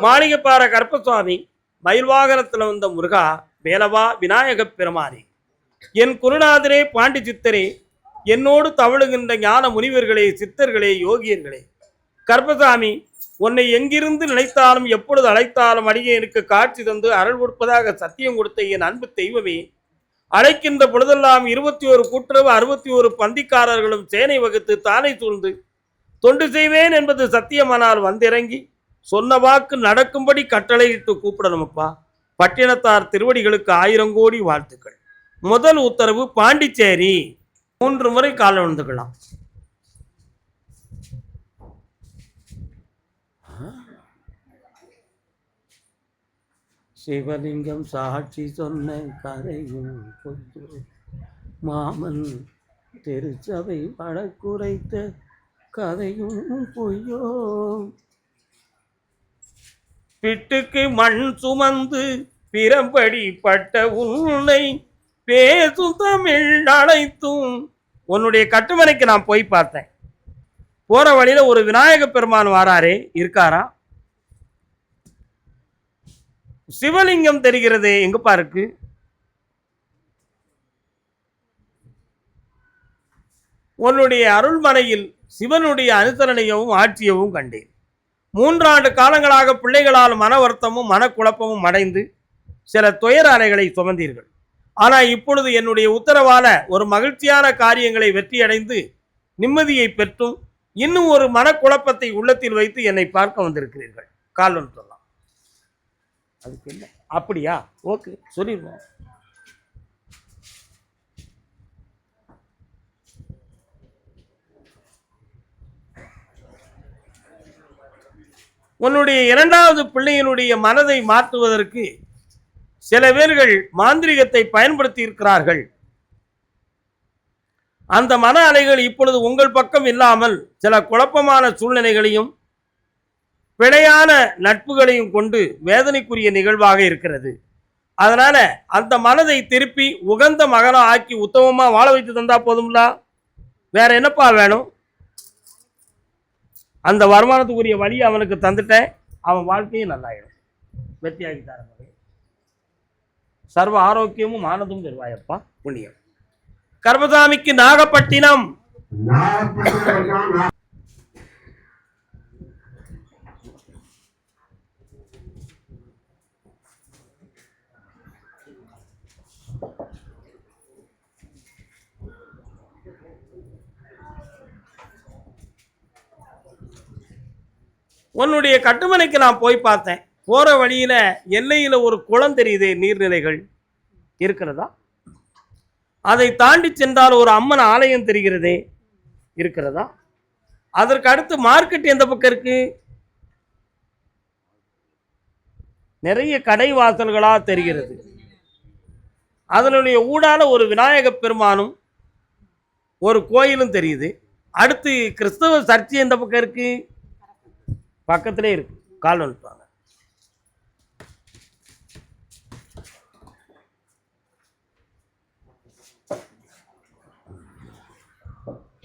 மாளிகைப்பாறை கருப்பசுவாமி, மயில் வாகனத்தில் வந்த முருகா, வேலவா விநாயக பெருமானே, என் குருநாதரே, பாண்டி சித்தரே, என்னோடு தவழுகின்ற ஞான முனிவர்களே, சித்தர்களே, யோகியர்களே, கருப்பசாமி, உன்னை எங்கிருந்து நினைத்தாலும் எப்பொழுது அழைத்தாலும் அடியேனுக்கு காட்சி தந்து அருள் கொடுப்பதாக சத்தியம் கொடுத்த என் அன்பு தெய்வமே, அழைக்கின்ற பொழுதெல்லாம் 21 கூட்டுறவு 61 பந்திக்காரர்களும் சேனை வகுத்து தானை சூழ்ந்து தொண்டு செய்வேன் என்பது சத்தியமானால் வந்திறங்கி சொன்ன வாக்கு நடக்கும்படி கட்டளையிட்டு கூப்பிடணுமப்பா. பட்டினத்தார் திருவடிகளுக்கு 1000 கோடி வாழ்த்துக்கள். முதல் உத்தரவு பாண்டிச்சேரி. 3 முறை கால விழுந்துக்கலாம். சிவலிங்கம் சாட்சி சொன்ன கதையும் பொய்யோ, மாமன் திருச்சபை வழக்குரைத்த கதையும் பொய்யோ, பிட்டுக்கு மண் சுமந்து பிறம்படி பட்ட உன்னை பேசும் தமிழ் அனைத்தும். உன்னுடைய கட்டுமனைக்கு நான் போய் பார்த்தேன். போற வழியில ஒரு விநாயக பெருமான் வாராரே, இருக்காரா? சிவலிங்கம் தெரிகிறதே, எங்கப்பா இருக்கு? உன்னுடைய அருள்மனையில் சிவனுடைய அனுசரணையவும் ஆட்சியவும் கண்டேன். 3 ஆண்டு காலங்களாக பிள்ளைகளால் மன வருத்தமும் மனக்குழப்பமும் அடைந்து சில துயர அலைகளை சுமந்தீர்கள். ஆனால் இப்பொழுது என்னுடைய உத்தரவால ஒரு மகிழ்ச்சியான காரியங்களை வெற்றியடைந்து நிம்மதியை பெற்றும் இன்னும் ஒரு மனக்குழப்பத்தை உள்ளத்தில் வைத்து என்னை பார்க்க வந்திருக்கிறீர்கள். கால்வன் சொல்லலாம். அதுக்கு என்ன? அப்படியா? ஓகே, சொல்லிடுவோம். உன்னுடைய 2வது பிள்ளையினுடைய மனதை மாற்றுவதற்கு சில பேர்கள் மாந்திரிகத்தை பயன்படுத்தி இருக்கிறார்கள். அந்த மன அலைகள் இப்பொழுது உங்கள் பக்கம் இல்லாமல் சில குழப்பமான சூழ்நிலைகளையும் பிழையான நட்புகளையும் கொண்டு வேதனைக்குரிய நிகழ்வாக இருக்கிறது. அதனால அந்த மனதை திருப்பி உகந்த மகனா ஆக்கி உத்தமமா வாழ வைத்து தந்தா போதும்ல. வேற என்னப்பா வேணும்? அந்த வருமானத்துக்குரிய வழி அவனுக்கு தந்துட்டேன். அவன் வாழ்க்கையும் நல்லாயிடும். வெற்றியாகி தர சர்வ ஆரோக்கியமும் ஆனதும் பெறுவாயப்பா. புண்ணியம். கர்மசாமிக்கு நாகப்பட்டினம். உன்னுடைய கட்டுமனைக்கு நான் போய் பார்த்தேன். போற வழியில எல்லையில ஒரு குளம் தெரியுது, நீர்நிலைகள் இருக்கிறதா? அதை தாண்டி சென்றால் ஒரு அம்மன் ஆலயம் தெரிகிறதே, இருக்கிறதா? அதற்கு அடுத்து மார்க்கெட் எந்த பக்கம் இருக்கு? நிறைய கடை வாசல்களா தெரிகிறது. அதனுடைய ஊடால ஒரு விநாயக பெருமானும் ஒரு கோயிலும் தெரியுது. அடுத்து கிறிஸ்தவ சர்ச்சை எந்த பக்கம் இருக்கு? பக்கத்திலே இருக்கு. கால் வந்துப்பாங்க.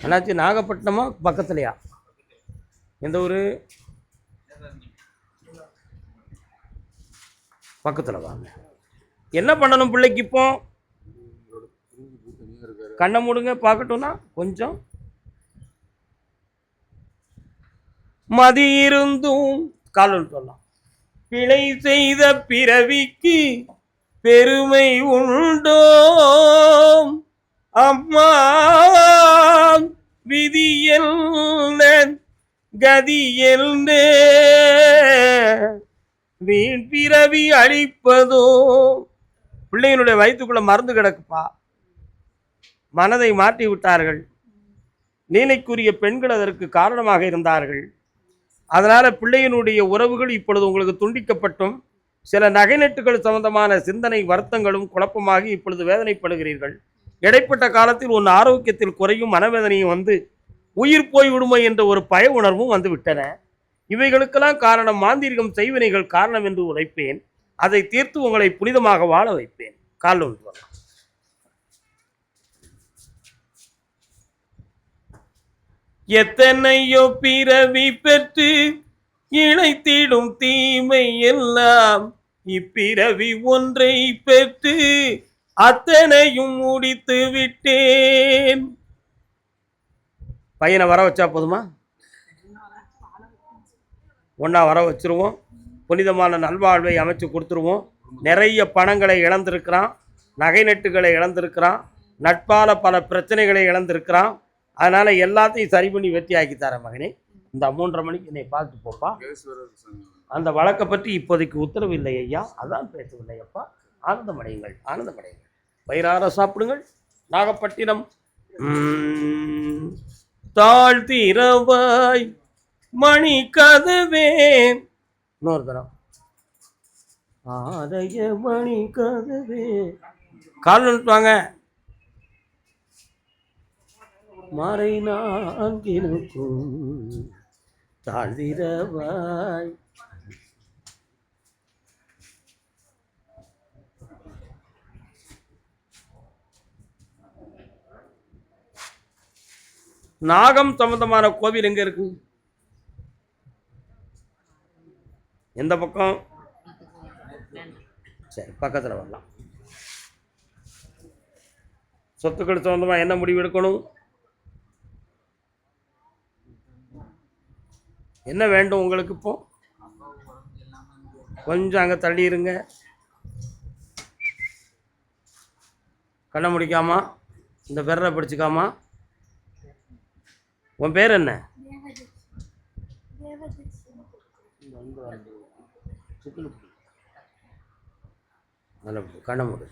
என்னாச்சு? நாகப்பட்டினமா பக்கத்துலையா? எந்த ஊரு? பக்கத்தில் வாங்க. என்ன பண்ணணும் பிள்ளைக்கு? இப்போ கண்ணை மூடுங்க பார்க்கட்டும்னா கொஞ்சம். மதி இருந்தும் கால் சொல்லலாம். பிழை செய்த பிறவிக்கு பெருமை உண்டோ அம்மா, விதி என்ன கதி என்ன, வீண் பிறவி அழிப்பதோ. பிள்ளைகளுடைய வயிற்றுக்குள்ள மருந்து கிடக்குப்பா. மனதை மாற்றி விட்டார்கள். நீலைக்குரிய பெண்கள் அதற்கு காரணமாக இருந்தார்கள். அதனால பிள்ளையினுடைய உறவுகள் இப்பொழுது உங்களுக்கு துண்டிக்கப்பட்டும் சில நகைநட்டுகள் சம்பந்தமான சிந்தனை வருத்தங்களும் குழப்பமாகி இப்பொழுது வேதனைப்படுகிறீர்கள். இடைப்பட்ட காலத்தில் உன் ஆரோக்கியத்தில் குறையும் மனவேதனையும் வந்து உயிர் போய் விடுமை என்ற ஒரு பய உணர்வும் வந்து விட்டன. இவைகளுக்கெல்லாம் காரணம் மாந்திரிகம் செய்வினைகள் காரணம் என்று உரைப்பேன். அதை தீர்த்து உங்களை புனிதமாக வாழ வைப்பேன். கால் ஒன்று. எத்தனையோ பிறவி பெற்று இழைத்திடும் தீமை எல்லாம் இப்பிறவி ஒன்றை பெற்று அத்தனையும் முடித்து விட்டேன். பையனை வர வச்சா போதுமா? ஒன்றா வர வச்சுருவோம். புனிதமான நல்வாழ்வை அமைச்சு கொடுத்துருவோம். நிறைய பணங்களை இழந்திருக்கிறான், நகை நட்டுகளை இழந்திருக்கிறான், நட்பால் பல பிரச்சனைகளை இழந்திருக்கிறான். அதனால் எல்லாத்தையும் சரி பண்ணி வெற்றி ஆக்கி தரேன் மகனே. இந்த 3:30 மணிக்கு என்னை பார்த்து போப்பா. அந்த வழக்கை பற்றி இப்போதைக்கு உத்தரவு இல்லை ஐயா, அதான் பேசவில்லை அப்பா. ஆனந்தமடையுங்கள், ஆனந்தமடையுங்கள், வயிறார சாப்பிடுங்கள். நாகப்பட்டினம் தாழ்த்திரவாய் மணி கதவே, இன்னொரு தரம் ஆலய மணி கதவே. கால் வாங்க. மறை நான்கினுக்கும் தாழ்த்திரவாய். நாகம் சம்பந்தமான கோவில் எங்க இருக்கு? எந்த பக்கம்? சரி, பக்கத்தில் வரலாம். சொத்துக்கள் சம்பந்தமாக என்ன முடிவு எடுக்கணும்? என்ன வேண்டும் உங்களுக்கு? இப்போ கொஞ்சம் அங்கே தள்ளி இருங்க. கண்ணை முடிக்காமா, இந்த பெறரை பிடிச்சிக்காமா. உன் பேர் என்ன? கண்ணை மூடு.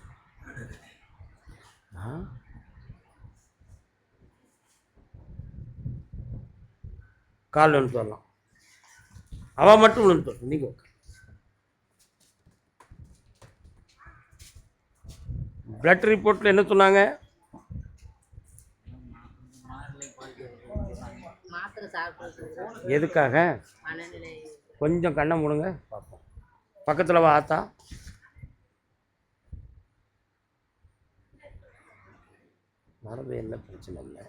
கால் ஒன்று வரலாம். அவன் மட்டும் ஒன்று தோணும். நீங்கள் பிளட் ரிப்போர்ட்டில் என்ன சொன்னாங்க? எதுக்காக? கொஞ்சம் கண்ணை மூடுங்க பார்ப்போம். பக்கத்தில் வா ஆத்தா. மரபு என்ன பிரச்சனை இல்லை.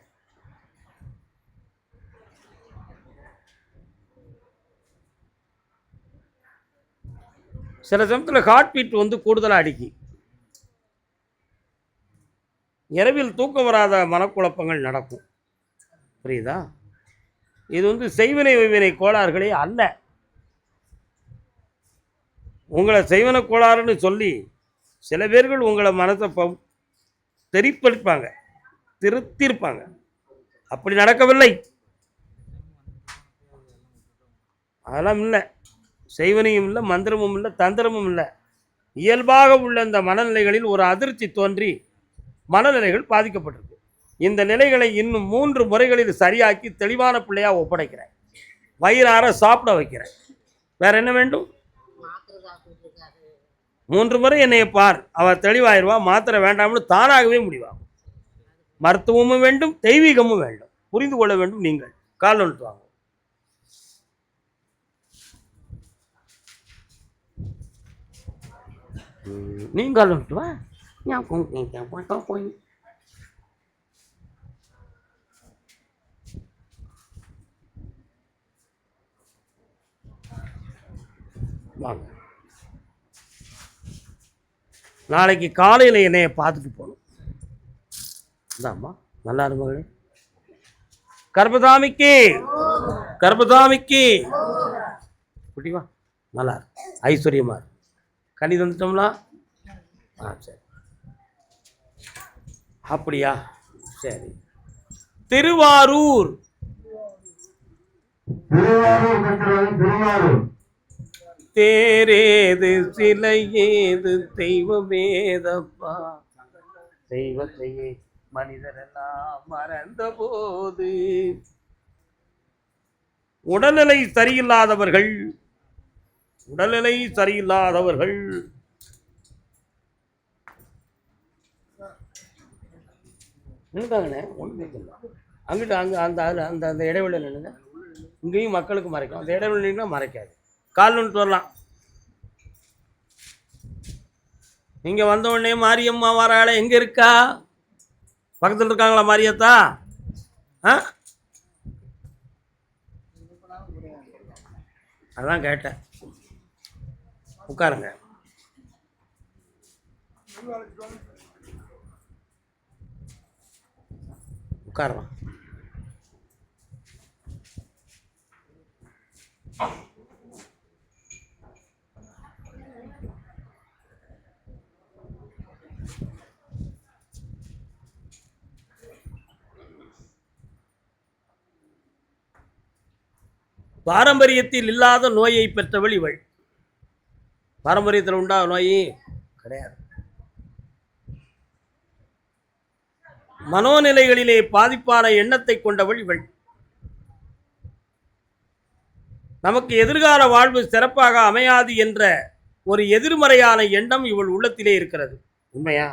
சில சமயத்தில் ஹார்ட் பீட் வந்து கூடுதலாக அடிக்கி, இரவில் தூக்கம் வராத மனக்குழப்பங்கள் நடக்கும். புரியுதா? இது வந்து செய்வினை வைவினை கோளாறுகளே அல்ல. உங்களை செய்வன கோளாறுன்னு சொல்லி சில பேர்கள் உங்களை மனத்தை தெரிப்பளிப்பாங்க, திருத்திருப்பாங்க. அப்படி நடக்கவில்லை. அதெல்லாம் இல்லை. செய்வனையும் இல்லை, மந்திரமும் இல்லை, தந்திரமும் இல்லை. இயல்பாக உள்ள இந்த மனநிலைகளில் ஒரு அதிர்ச்சி தோன்றி மனநிலைகள் பாதிக்கப்பட்டிருக்கு. இந்த நிலைகளை இன்னும் 3 முறைகளில் சரியாக்கி தெளிவான பிள்ளையாக ஒப்படைக்கிறேன். வயிறார சாப்பிட வைக்கிறேன். வேற என்ன வேண்டும்? 3 முறை என்னைய பார், அவள் தெளிவாயிருவா. மாத்திரை வேண்டாம்னு தானாகவே முடிவாகும். மருத்துவமும் வேண்டும், தெய்வீகமும் வேண்டும். புரிந்து கொள்ள வேண்டும். நீங்கள் கால் ஒன்று வாங்க. நீங்கள் ஒன்று வா. வாங்க. நாளைக்கு காலையில் என்னைய பார்த்துட்டு போகணும். இதாம்மா, நல்லா இருமகளே. கர்பதாமிக்கு கர்பதாமிக்கு குட்டிவா, நல்லா இருக்கு, ஐஸ்வர்யமா இருக்கு. கனி தந்துட்டோம்னா சரி. அப்படியா? சரி. திருவாரூர் தேரேது சிலை ஏது தெய்வமேதப்பா, தெய்வத்தையே மனிதரெல்லாம் மறந்த போது. உடல்நிலை சரியில்லாதவர்கள் நின்றுட்டாங்கண்ணே. ஒன்றுமே இல்லை. அங்கிட்டு அங்கே அந்த அந்த அந்த இடைவெளி நின்றுங்க. இங்கேயும் மக்களுக்கு மறைக்கும். அந்த இடைவெளி நின்றுனா மறைக்காது. கால் ஒன்று வரலாம். நீங்கள் வந்த உடனே மாரியம்மா வராள எங்கே இருக்கா? பக்கத்தில் இருக்காங்களா மாரியத்தா? அதான் கேட்டேன். உட்காருங்க. உட்காரலாம். பாரம்பரியத்தில் இல்லாத நோயை பெற்றவள் இவள். பாரம்பரியத்தில் உண்டாக நோய் கிடையாது. மனோநிலைகளிலே பாதிப்பான எண்ணத்தை கொண்டவள் இவள். நமக்கு எதிர்கால வாழ்வு சிறப்பாக அமையாது என்ற ஒரு எதிர்மறையான எண்ணம் இவள் உள்ளத்திலே இருக்கிறது. உண்மையா?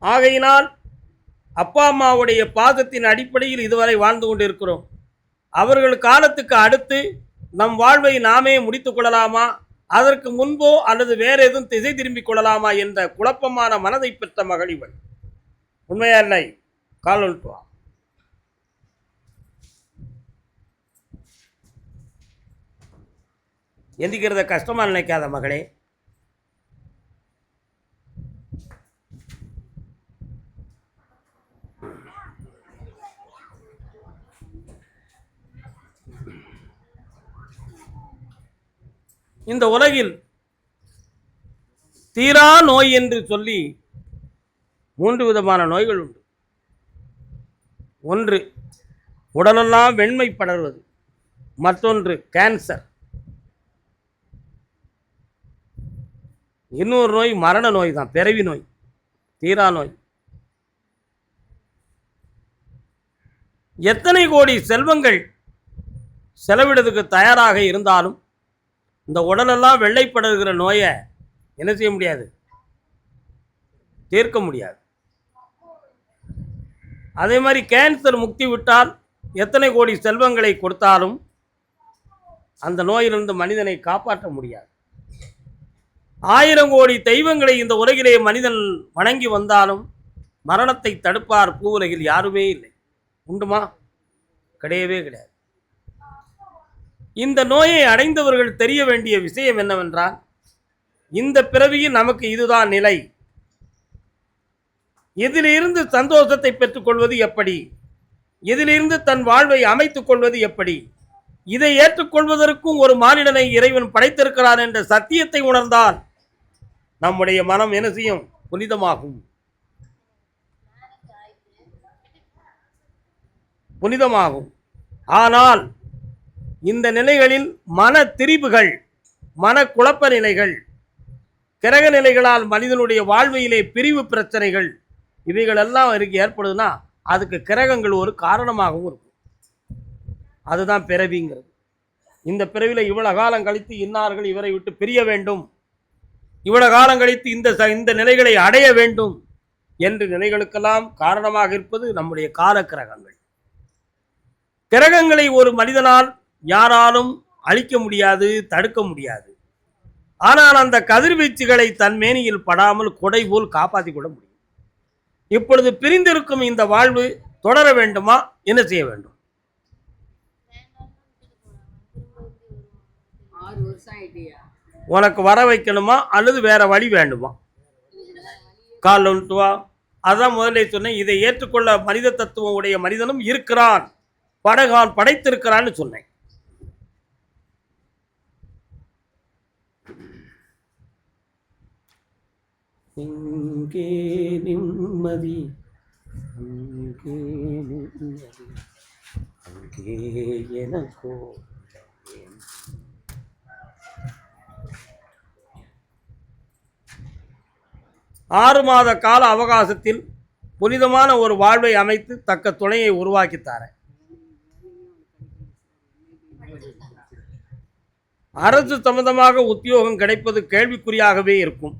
ஆகையினால் அப்பா அம்மாவுடைய பாதத்தின் அடிப்படையில் இதுவரை வாழ்ந்து கொண்டிருக்கிறோம். அவர்கள் காலத்துக்கு அடுத்து நம் வாழ்வை நாமே முடித்துக் கொள்ளலாமா, அதற்கு முன்போ அல்லது வேற எதுவும் திசை திரும்பிக் கொள்ளலாமா என்ற குழப்பமான மனதை பெற்ற மகள் இவள். உண்மையா இல்லை? கால் ஒன்றுவா. எந்திக்கிறத கஷ்டமா நினைக்காத மகளே. இந்த உலகில் தீரா நோய் என்று சொல்லி 3 விதமான நோய்கள் உண்டு. ஒன்று உடலெல்லாம் வெண்மை படர்வது, மற்றொன்று கேன்சர், இன்னொரு நோய் மரண நோய் தான், பிறவி நோய், தீரா நோய். எத்தனை கோடி செல்வங்கள் செலவிடுறதுக்கு தயாராக இருந்தாலும் இந்த உடலெல்லாம் வெள்ளைப்படுகிற நோயை என்ன செய்ய முடியாது, தீர்க்க முடியாது. அதே மாதிரி கேன்சர் முக்தி விட்டால் எத்தனை கோடி செல்வங்களை கொடுத்தாலும் அந்த நோயிலிருந்து மனிதனை காப்பாற்ற முடியாது. 1000 கோடி தெய்வங்களை இந்த உலகிலே மனிதன் வணங்கி வந்தாலும் மரணத்தை தடுப்பார் பூவுலகில் யாருமே இல்லை. உண்டுமா? கிடையவே கிடையாது. இந்த நோயை அடைந்தவர்கள் தெரிய வேண்டிய விஷயம் என்னவென்றால், இந்த பிறவியில் நமக்கு இதுதான் நிலை, இதிலிருந்து சந்தோஷத்தை பெற்றுக்கொள்வது எப்படி, இதிலிருந்து தன் வாழ்வை அமைத்துக் கொள்வது எப்படி, இதை ஏற்றுக்கொள்வதற்கும் ஒரு மானிடனை இறைவன் படைத்திருக்கிறான் என்ற சத்தியத்தை உணர்ந்தால் நம்முடைய மனம் என்ன செய்யும்? புனிதமாகும். புனிதமாகும். ஆனால் இந்த நிலைகளில் மன திரிபுகள், மன குழப்ப நிலைகள், கிரக நிலைகளால் மனிதனுடைய வாழ்விலே பிரிவு பிரச்சனைகள், இவைகள் எல்லாம் இருக்கு ஏற்படுதுன்னா அதுக்கு கிரகங்கள் ஒரு காரணமாகவும் இருக்கும். அதுதான் பிறவிங்கிறது. இந்த பிறவியில் இவ்வளவு காலம் கழித்து இன்னார்கள் இவரை விட்டு பிரிய வேண்டும், இவ்வளவு காலம் கழித்து இந்த நிலைகளை அடைய வேண்டும் என்று நிலைகளுக்கெல்லாம் காரணமாக இருப்பது நம்முடைய கால கிரகங்கள். கிரகங்களை ஒரு மனிதனால் யாராலும் அழிக்க முடியாது, தடுக்க முடியாது. ஆனால் அந்த கதிர்வீச்சுகளை தன் மேனியில் படாமல் கொடை போல் காப்பாற்றிக் கொள்ள முடியும். இப்பொழுது பிரிந்திருக்கும் இந்த வாழ்வு தொடர வேண்டுமா? என்ன செய்ய வேண்டும்? உனக்கு வர வைக்கணுமா அல்லது வேற வழி வேண்டுமா? கால் ஒன்று வா. அதான் முதல்ல சொன்னேன், இதை ஏற்றுக்கொள்ள மனித தத்துவம் உடைய மனிதனும் இருக்கிறான், படைத்திருக்கிறான்னு சொன்னேன். இங்கே நிம்மதி, அங்கே நிம்மதி, அங்கே எனக்கோ. 6 மாத கால அவகாசத்தில் புனிதமான ஒரு வாழ்வை அமைத்து தக்க துணையை உருவாக்கித்தாரேன். அரசு சம்பந்தமாக உத்தியோகம் கிடைப்பது கேள்விக்குறியாகவே இருக்கும்.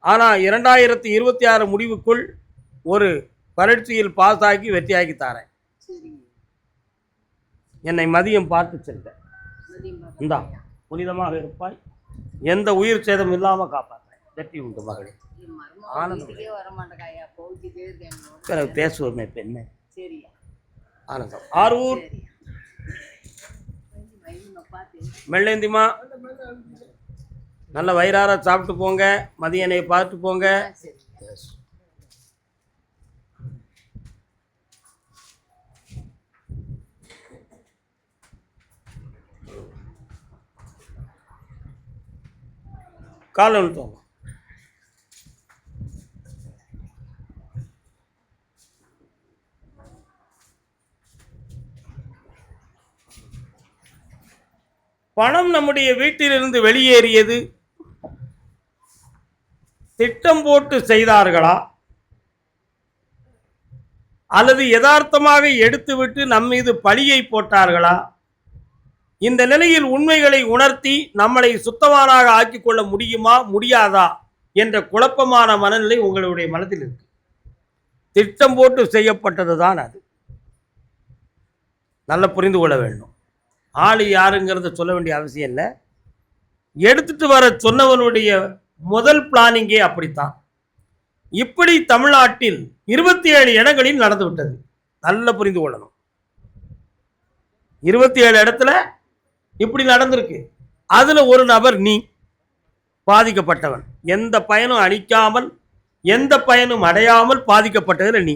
ஆனால் 2026 முடிவுக்குள் ஒரு பரீட்சையில் பாஸ் ஆகி வெற்றியாகி தாரேன். என்னை மதியம் பார்த்து சென்ற இந்தா புனிதமாக இருப்பாய், எந்த உயிர் சேதம் இல்லாமல் காப்பாற்றேன். வெற்றி உண்டு மகளே. ஆனந்தம். பேசுவோமே பெண்ணே. ஆனந்தம். ஆரூர் மெல்லேந்திமா நல்ல வயிறார சாப்பிட்டு போங்க, மதிய என்னைய பார்த்து போங்க. கால் அழுத்தம். பணம் நம்முடைய வீட்டிலிருந்து வெளியேறியது திட்டம் போட்டு செய்தார்களா அல்லது யதார்த்தமாக எடுத்துவிட்டு நம் மீது பழியை போட்டார்களா? இந்த நிலையில் உண்மைகளை உணர்த்தி நம்மளை சுத்தமானாக ஆக்கிக் கொள்ள முடியுமா முடியாதா என்ற குழப்பமான மனநிலை உங்களுடைய மனதில் இருக்கு. திட்டம் போட்டு செய்யப்பட்டது தான் அது. நல்லா புரிந்து கொள்ள வேண்டும். ஆளு யாருங்கிறத சொல்ல வேண்டிய அவசியம் இல்லை. எடுத்துட்டு வர சொன்னவனுடைய முதல் பிளானிங்கே அப்படித்தான். இப்படி தமிழ்நாட்டில் 27 இடங்களில் நடந்து விட்டது. நல்லா புரிந்து கொள்ளணும். 27 இடத்துல இப்படி நடந்திருக்கு. அதுல ஒரு நபர் நீ பாதிக்கப்பட்டவன். எந்த பயனும் அளிக்காமல் எந்த பயனும் அடையாமல் பாதிக்கப்பட்டதில் நீ.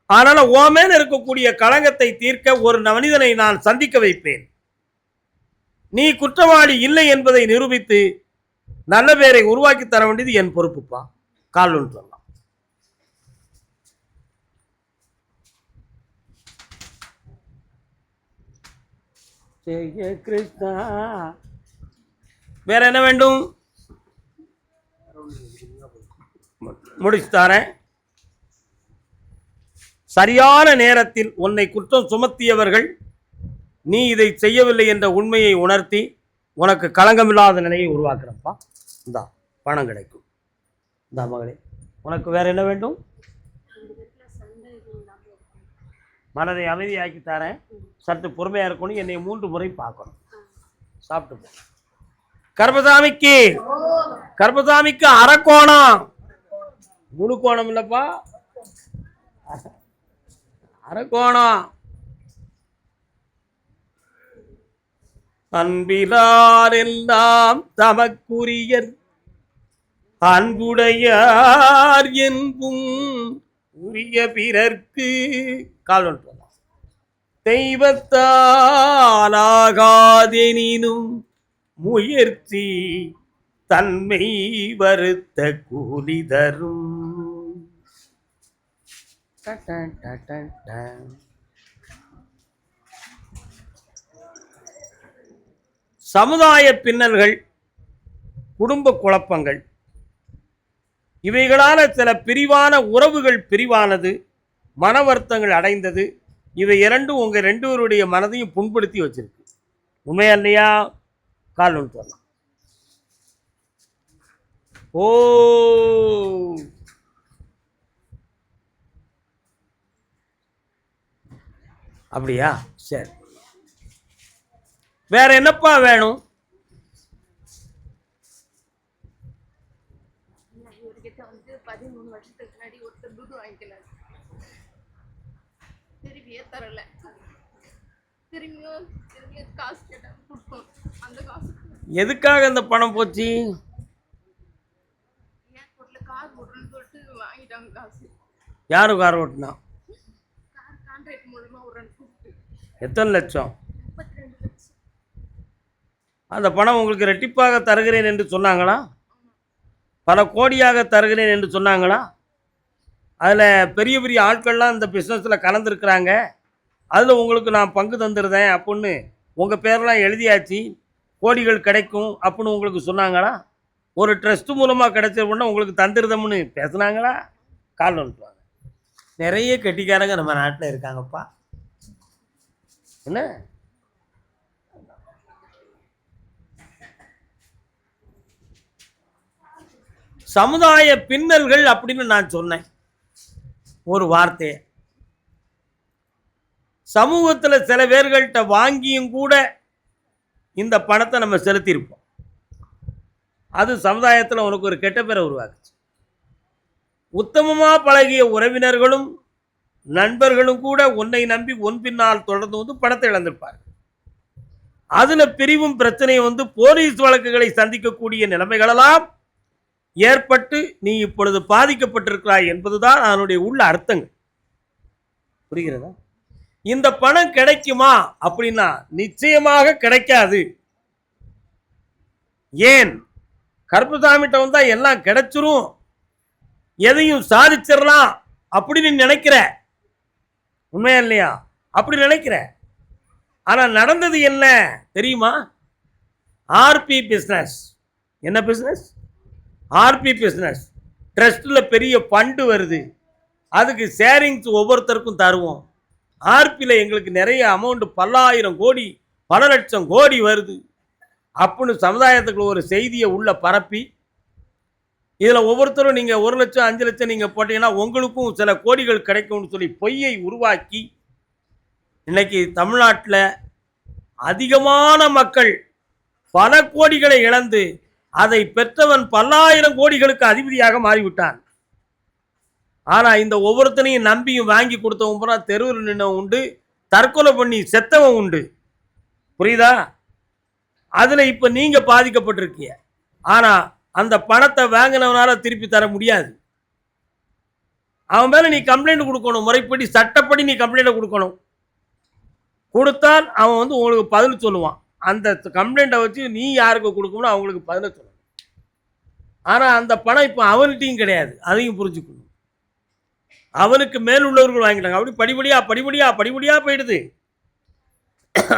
ஆனால் உன் மேல் இருக்கக்கூடிய களங்கத்தை தீர்க்க ஒரு மனிதனை நான் சந்திக்க வைப்பேன். நீ குற்றவாளி இல்லை என்பதை நிரூபித்து நல்ல பேரை உருவாக்கி தர வேண்டியது என் பொறுப்புப்பா. கால் ஒன்று சொல்லலாம். ஜெய கிருஷ்ணா. வேற என்ன வேண்டும்? முடிச்சு தரேன். சரியான நேரத்தில் உன்னை குற்றம் சுமத்தியவர்கள் நீ இதை செய்யவில்லை என்ற உண்மையை உணர்த்தி உனக்கு களங்கமில்லாத நிலையை உருவாக்குறப்பா. இந்தா பணம் கிடைக்கும். இந்தா மகளே, உனக்கு வேற என்ன வேண்டும்? மனதை அமைதியாக்கி தரேன். சற்று பொறுமையாக இருக்கணும். என்னை 3 முறை பார்க்கணும். சாப்பிட்டு கர்பசாமிக்கு அரக்கோணம், முழு கோணம் இல்லப்பா, அரக்கோணம். அன்பிலார் எல்லாம் தமக்குரியர் அன்புடையார் என்பும் உரிய பிறர்க்கு. கால் ஒன்று தெய்வத்தாலாகாதெனினும் முயற்சி தன்மை வருத்த கூலி தரும். சமுதாய பின்னல்கள், குடும்ப குழப்பங்கள், இவைகளான சில பிரிவான உறவுகள் பிரிவானது, மன வருத்தங்கள் அடைந்தது. இவை இரண்டும் உங்க 2 பேருடைய மனதையும் புண்படுத்தி வச்சிருக்கு. உண்மையா இல்லையா? கால் ஒன்று சொல்லலாம். ஓ, அப்படியா? சரி, வேற என்னப்பா வேணும்? எதுக்காக இந்த பணம் போச்சு? யாரு கார் ஓட்டுனா? எத்தனை லட்சம்? அந்த பணம் உங்களுக்கு ரெட்டிப்பாக தருகிறேன் என்று சொன்னாங்களா? பல கோடியாக தருகிறேன் என்று சொன்னாங்களா? அதில் பெரிய பெரிய ஆட்கள்லாம் இந்த பிஸ்னஸில் கலந்துருக்குறாங்க. அதில் உங்களுக்கு நான் பங்கு தந்துருந்தேன் அப்படின்னு உங்கள் பேரெலாம் எழுதியாச்சு, கோடிகள் கிடைக்கும் அப்படின்னு உங்களுக்கு சொன்னாங்களா? ஒரு ட்ரஸ்ட் மூலமாக கிடைச்சதுன்னா உங்களுக்கு தந்துருதம்னு பேசுனாங்களா? கால் வந்துட்டுவாங்க. நிறைய கெட்டிக்காரங்க நம்ம நாட்டில் இருக்காங்கப்பா. என்ன சமுதாய பின்னல்கள் அப்படின்னு நான் சொன்னேன் ஒரு வார்த்தையை. சமூகத்தில் சில பேர்கள்ட்ட வாங்கியும் கூட இந்த பணத்தை நம்ம செலுத்தியிருப்போம். அது சமுதாயத்தில் உனக்கு ஒரு கெட்ட பேரை உருவாக்குச்சு. உத்தமமாக பழகிய உறவினர்களும் நண்பர்களும் கூட உன்னை நம்பி உன் பின்னால் தொடர்ந்து வந்து பணத்தை இழந்திருப்பார். அதுல பிரிவும் பிரச்சனையும் வந்து போலீஸ் வழக்குகளை சந்திக்கக்கூடிய நிலைமைகளெல்லாம் ஏற்பட்டு நீ இப்பொழுது பாதிக்கப்பட்டிருக்கிறாய் என்பதுதான் அதனுடைய உள்ள அர்த்தங்கள். புரிகிறதா? இந்த பணம் கிடைக்குமா அப்படின்னா நிச்சயமாக கிடைக்காது. ஏன்? கருப்பசாமிட்ட வந்தா எல்லாம் கிடைச்சிரும், எதையும் சாதிச்சிடலாம் அப்படின்னு நினைக்கிற. உண்மையா இல்லையா? அப்படி நினைக்கிற. ஆனா நடந்தது என்ன தெரியுமா? RP business. என்ன பிசினஸ்? RP business. ட்ரஸ்ட்ல பெரிய ஃபண்டு வருது, அதுக்கு ஷேரிங்ஸ் ஒவ்வொருத்தருக்கும் தருவோம். ஆர்பியில் எங்களுக்கு நிறைய அமௌண்ட், பல்லாயிரம் கோடி பல லட்சம் கோடி வருது அப்படின்னு சமுதாயத்துக்கு ஒரு செய்தியை உள்ள பரப்பி, இதில் ஒவ்வொருத்தரும் நீங்கள் 1 லட்சம் 5 லட்சம் நீங்கள் போட்டீங்கன்னா உங்களுக்கும் சில கோடிகள் கிடைக்கும்னு சொல்லி பொய்யை உருவாக்கி இன்னைக்கு தமிழ்நாட்டில் அதிகமான மக்கள் பல கோடிகளை இழந்து அதை பெற்றவன் பல்லாயிரம் கோடிகளுக்கு அதிபதியாக மாறிவிட்டான். ஆனால் இந்த ஒவ்வொருத்தனையும் நம்பியும் வாங்கி கொடுத்தவன் பூரா தெருவில் நின்றவன் உண்டு, தற்கொலை பண்ணி செத்தவன் உண்டு. புரியுதா? அதில் இப்போ நீங்கள் பாதிக்கப்பட்டிருக்கீங்க. ஆனால் அந்த பணத்தை வாங்கினவனால திருப்பி தர முடியாது. அவன் மேலே நீ கம்ப்ளைண்ட் கொடுக்கணும், முறைப்படி சட்டப்படி நீ கம்ப்ளைண்ட் கொடுக்கணும். கொடுத்தால் அவன் வந்து உங்களுக்கு பதில் சொல்லுவான். அந்த கம்ப்ளைண்ட்டை வச்சு நீ யாருக்கு கொடுக்கணும் அவங்களுக்கு பதில சொல்லணும். ஆனால் அந்த பணம் இப்போ அவன்கிட்டையும் கிடையாது, அதையும் புரிஞ்சுக்கணும். அவனுக்கு மேல் உள்ளவர்கள் வாங்கிட்டாங்க. அப்படி படிப்படியாக போயிடுது.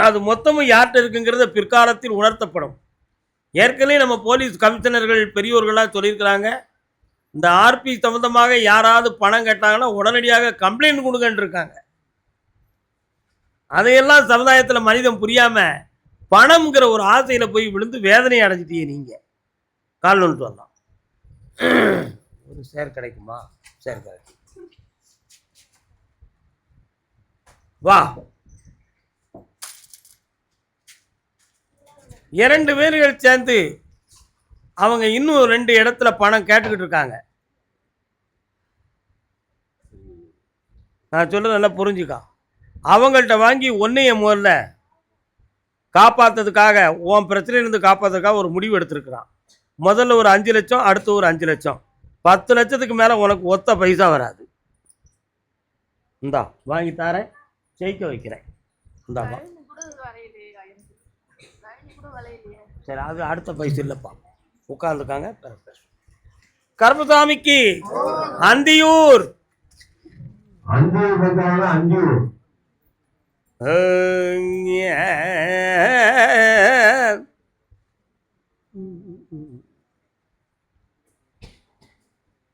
அது மொத்தமும் யார்கிட்ட இருக்குங்கிறத பிற்காலத்தில் உணர்த்தப்படும். ஏற்கனவே நம்ம போலீஸ் கமிஷனர்கள் பெரியோர்களாக சொல்லியிருக்கிறாங்க, இந்த ஆர்பி சம்பந்தமாக யாராவது பணம் கேட்டாங்கன்னா உடனடியாக கம்ப்ளைண்ட் கொடுங்கன்னு இருக்காங்க. அதையெல்லாம் சமுதாயத்தில் மனிதன் புரியாமல் பணம்ங்கிற ஒரு ஆசையில் போய் விழுந்து வேதனை அடைஞ்சிட்டீங்க. நீங்கள் கால் நோட்டு வரலாம், ஒரு ஷேர் கிடைக்குமா? ஷேர் கிடைக்கும், வா. 2 பேர்கள் சேர்ந்து அவங்க இன்னும் 2 இடத்துல பணம் கேட்டுக்கிட்டு இருக்காங்க. நான் சொல்றது நல்லா புரிஞ்சுக்கா. அவங்கள்ட்ட வாங்கி ஒன்றைய முதல்ல காப்பாற்றுறதுக்காக, உன் பிரச்சனையிலிருந்து காப்பாற்றுறதுக்காக ஒரு முடிவு எடுத்திருக்கிறான். முதல்ல ஒரு 5 லட்சம், அடுத்து ஒரு 5 லட்சம், 10 லட்சத்துக்கு மேலே உனக்கு ஒத்த பைசா வராது. இந்தா வாங்கி தரேன், ஜெயிக்க வைக்கிறேன். இந்தாப்பா. சரி, அது அடுத்த பைசா இல்லைப்பா, உட்காந்துருக்காங்க. கருப்பசாமிக்கு அந்தியூர்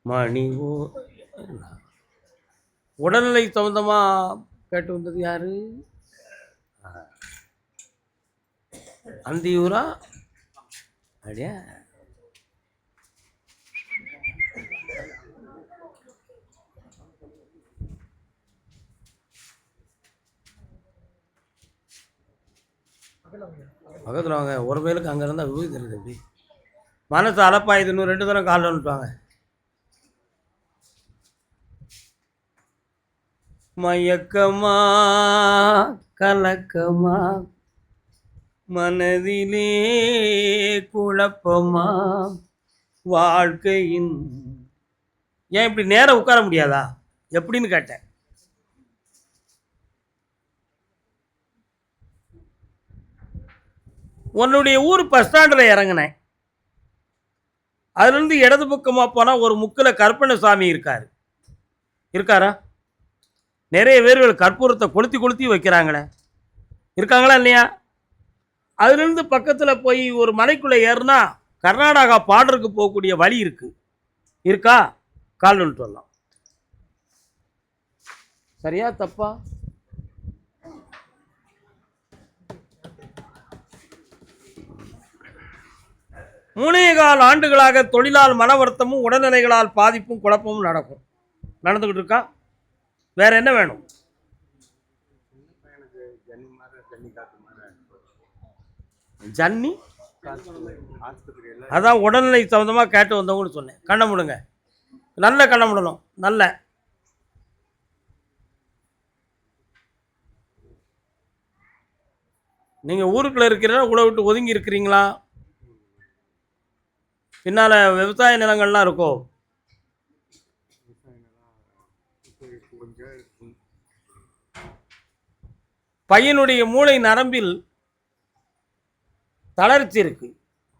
மணி உடல்நிலை சம்பந்தமா கேட்டு வந்தது யாரு? அந்தியூரா? அப்படியா? பக்கத்தில் வாங்க. ஒரு மேலுக்கு அங்கே இருந்தால் விபூதி தெரியுது. எப்படி மனசு அலப்பாயுது. இன்னும் 2 தரம் காலில் வந்துட்டுவாங்க. மயக்கமா கலக்கமா மனதிலே குழப்பமா வாழ்க்கையின். ஏன் இப்படி நேரம் உட்கார முடியாதா எப்படின்னு கேட்டேன். உன்னுடைய ஊர் பஸ் ஸ்டாண்டில் இறங்கினேன். அதுலேருந்து இடது பக்கமாக போனால் ஒரு முக்கில் கருப்பண்ணசாமி இருக்காரா? நிறைய பேர்கள் கற்பூரத்தை கொளுத்தி வைக்கிறாங்களே, இருக்காங்களா இல்லையா? அதுலேருந்து பக்கத்தில் போய் ஒரு மலைக்குள்ளே ஏறுனா கர்நாடகா பார்டருக்கு போகக்கூடிய வழி இருக்கா? கால் நோட்டு வரலாம். சரியா தப்பா? மூணே கால் ஆண்டுகளாக தொழிலால் மன வருத்தமும் உடல்நிலைகளால் பாதிப்பும் குழப்பமும் நடந்துகிட்டு இருக்கா. வேற என்ன வேணும்? ஜன்னி அதான் உடல்நிலை சம்பந்தமாக கேட்டு வந்தவங்கன்னு சொன்னேன். கண்ணை முடுங்க, நல்ல கண்ணை முடணும். நல்ல நீங்கள் ஊருக்குள்ளே இருக்கிறீங்களா, ஊரை விட்டு ஒதுங்கி இருக்கிறீங்களா? பின்னால் விவசாய நிலங்கள்லாம் இருக்கோ? பையனுடைய மூளை நரம்பில் தளர்ச்சி இருக்கு,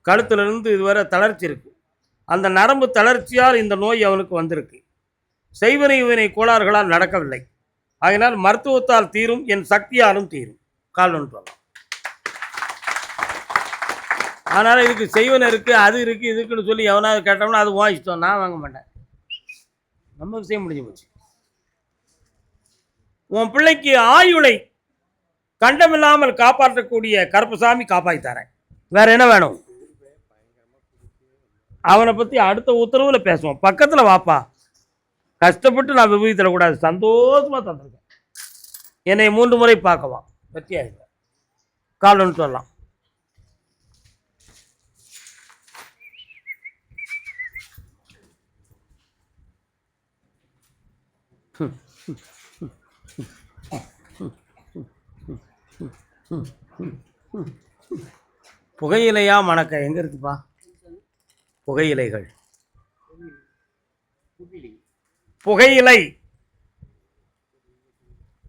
கழுத்திலிருந்து இதுவரை தளர்ச்சி இருக்கு. அந்த நரம்பு தளர்ச்சியால் இந்த நோய் அவனுக்கு வந்திருக்கு. செய்வனை இவனை கோளாறுகளால் நடக்கவில்லை. ஆகினால் மருத்துவத்தால் தீரும், என் சக்தியாலும் தீரும். கால்வன் சொல்லலாம். அதனால் இதுக்கு செய்வன இருக்குது, அது இருக்குது, இதுக்குன்னு சொல்லி எவனாவது கேட்டோம்னா அது வாங்கிட்டோம், நான் வாங்க மாட்டேன். நம்ம விஷயம் முடிஞ்சு போச்சு. உன் பிள்ளைக்கு ஆயுளை கண்டமில்லாமல் காப்பாற்றக்கூடிய கருப்பசாமி காப்பாற்றித்தாரேன். வேற என்ன வேணும்? அவனை பற்றி அடுத்த உத்தரவில் பேசுவோம். பக்கத்தில் வாப்பா. கஷ்டப்பட்டு நான் விபூதி தரக்கூடாது, சந்தோஷமாக தந்திருக்கேன். என்னை 3 முறை பார்க்கவா, வெற்றியாக கால்வன் சொல்லலாம். புகையிலையா மணக்க எங்க இருக்குப்பா? புகையிலைகள், புகையிலை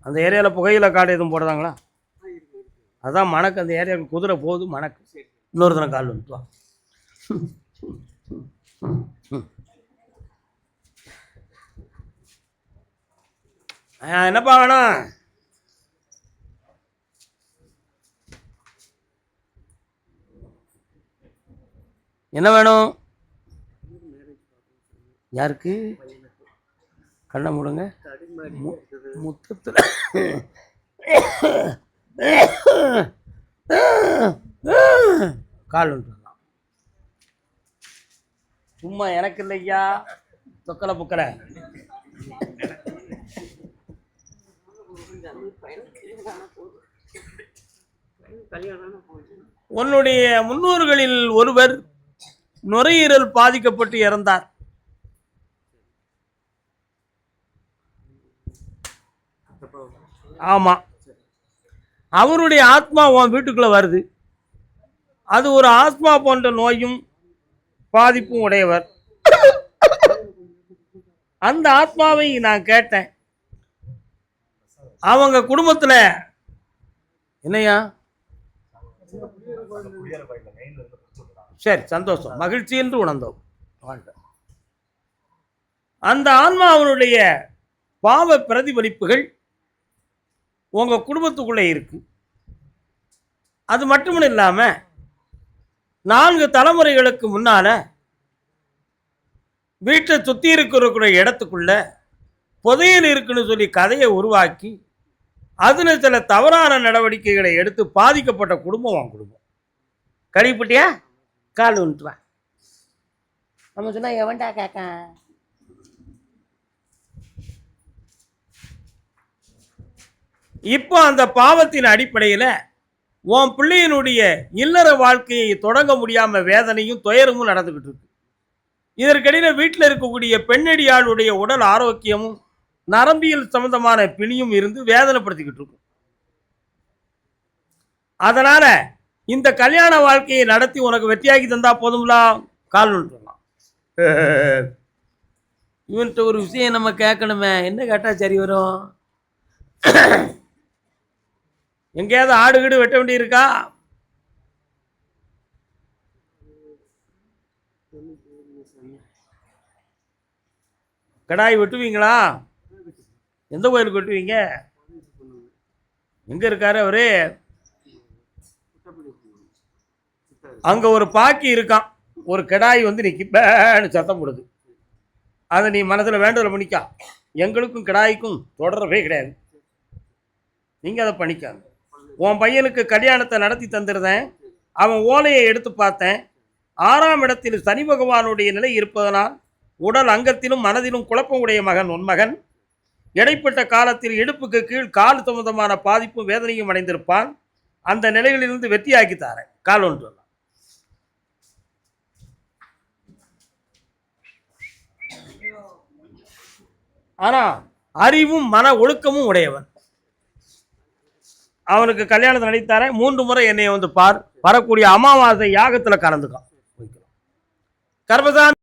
அந்த ஏரியாவில் புகையிலை காடு எதுவும் போடுறாங்களா? அதான் மணக்கு. அந்த ஏரியாவுக்கு குதிரை போகுது மணக்கு. இன்னொரு தினம் கால் வந்துட்டு வா. என்னப்பா வேணும்? என்ன வேணும்? யாருக்கு? கண்ணை மூடுங்க. முத்தத்தில் கால் வந்துடலாம். சும்மா எனக்கு இல்லையா, தொக்கலை புக்கலை. உன்னுடைய முன்னோர்களில் ஒருவர் நுரையீரல் பாதிக்கப்பட்டு இறந்தார். ஆமா, அவருடைய ஆத்மா உன் வீட்டுக்குள்ள வருது. அது ஒரு ஆத்மா போன்ற நோயும் பாதிப்பும் உடையவர். அந்த ஆத்மாவை நான் கேட்டேன், அவங்க குடும்பத்தில் என்னையா? சரி, சந்தோஷம், மகிழ்ச்சி என்று உணர்ந்தோம். அந்த ஆன்மாவுடைய பாவ பிரதிபலிப்புகள் உங்க குடும்பத்துக்குள்ளே இருக்கு. அது மட்டும் இல்லாம 4 தலைமுறைகளுக்கு முன்னால வீட்டை சுத்தி இருக்கிற இடத்துக்குள்ள புதையல் இருக்குன்னு சொல்லி கதையை உருவாக்கி அதுல சில தவறான நடவடிக்கைகளை எடுத்து பாதிக்கப்பட்ட குடும்பம் உன் குடும்பம். கழிப்பட்டியா? கால் வந்துட்டு நம்ம சொன்னா எவன்டா கேட்க? இப்போ அந்த பாவத்தின் அடிப்படையில் உன் பிள்ளையினுடைய இல்லற வாழ்க்கையை தொடங்க முடியாம வேதனையும் துயரமும் நடந்துகிட்டு இருக்கு. இதற்கிடையில் வீட்டில் இருக்கக்கூடிய பெண்ணடியாளுடைய உடல் ஆரோக்கியமும் நரம்பியல் சம்பந்தமான பிணியும் இருந்து வேதனைப்படுத்திக்கிட்டு இருக்கும். அதனால இந்த கல்யாண வாழ்க்கையை நடத்தி உனக்கு வெற்றியாக்கி தந்தா போதும்லா. கால் சொல்லலாம். இவன்கிட்ட ஒரு விஷயம் நம்ம கேட்கணுமே, என்ன கேட்டா சரி வரும்? எங்கேயாவது ஆடு கீடு வெட்ட வேண்டி இருக்கா? கடாய் வெட்டுவீங்களா? எந்த கோயிலுக்கு வெட்டுவீங்க? எங்க இருக்காரு அவரு? அங்க ஒரு பாக்கி இருக்கான், ஒரு கடாய் வந்து நிற்கிப்பேன்னு சத்தம் போடுது. அதை நீ மனதில் வேண்டதில் பண்ணிக்கா. எங்களுக்கும் கடாய்க்கும் தொடர்பே கிடையாது, நீங்க அதை பண்ணிக்காங்க. உன் பையனுக்கு கல்யாணத்தை நடத்தி தந்துருந்தேன். அவன் ஓலையை எடுத்து பார்த்தேன். 6ஆம் இடத்தில் சனி பகவானுடைய நிலை இருப்பதனால் உடல் அங்கத்திலும் மனதிலும் குழப்பம் உடைய மகன் உன் மகன். இடைப்பட்ட காலத்தில் இடுப்புக்கு கீழ் கால் சம்பந்தமான பாதிப்பும் வேதனையும் அடைந்திருப்பான். அந்த நிலைகளிலிருந்து வெற்றியாக்கி தாரேன். கால் ஒன்று சொல்லலாம். ஆனா அறிவும் மன ஒழுக்கமும் உடையவன். அவனுக்கு கல்யாணத்தை நடித்தாரேன் 3 முறை என்னை வந்து பார், வரக்கூடிய அமாவாசை யாகத்துல கலந்துக்கான். கர்மசாமி